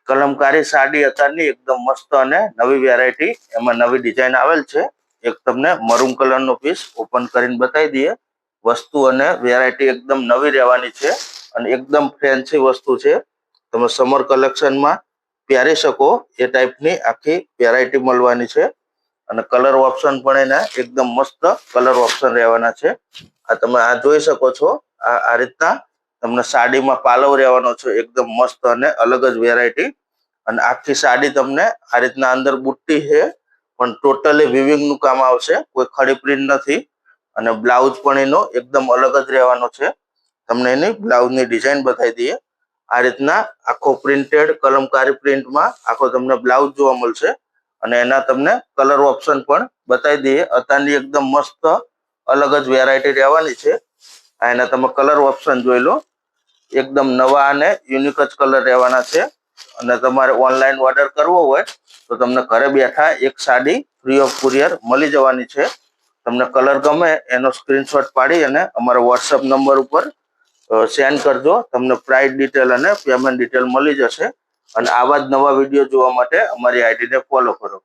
કલમકારી સાડી અત્યારની એકદમ મસ્ત અને નવી વેરાયટી, એમાં નવી ડિઝાઇન આવેલ છે। એક તમને મરૂન કલરનો પીસ ઓપન કરીને બતાવી દઈએ। વસ્તુ અને વેરાયટી એકદમ નવી રહેવાની છે અને એકદમ ફેન્સી વસ્તુ છે। તમે સમર કલેક્શનમાં પહેરી શકો એ ટાઈપની આખી વેરાયટી મળવાની છે અને કલર ઓપ્શન પણ એના એકદમ મસ્ત કલર ઓપ્શન રહેવાના છે। આ તમે આ જોઈ શકો છો। આ રીતના તમને સાડીમાં પાલવ રહેવાનો છે, એકદમ મસ્ત અને અલગ જ વેરાયટી। અને આખી સાડી તમને આ રીતના અંદર બુટ્ટી છે પણ ટોટલી વિવિંગ નું કામ આવશે, કોઈ ખડી પ્રિન્ટ નથી। અને બ્લાઉઝ પણ એનો એકદમ અલગ જ રહેવાનો છે। તમને એની બ્લાઉઝની ડિઝાઇન બતાવી દઈએ। આ રીતના આખો પ્રિન્ટેડ કલમકારી પ્રિન્ટમાં આખો તમને બ્લાઉઝ જોવા મળશે અને એના તમને કલર ઓપ્શન પણ બતાવી દઈએ। અત્યારની એકદમ મસ્ત અલગ જ વેરાયટી રહેવાની છે। એના તમે કલર ઓપ્શન જોઈ લો, એકદમ નવા અને યુનિક જ કલર રહેવાના છે। અને તમારે ઓનલાઈન ઓર્ડર કરવો હોય તો તમને ઘરે બેઠા એક સાડી ફ્રી ઓફ કુરિયર મળી જવાની છે। તમને કલર ગમે એનો સ્ક્રીનશોટ પાડી અને અમારા વોટ્સઅપ નંબર ઉપર સેન્ડ કરજો। તમને પ્રાઇસ ડિટેલ અને પેમેન્ટ ડિટેલ મળી જશે। અને આવા જ નવા વિડીયો જોવા માટે અમારી આઈડીને ફોલો કરો।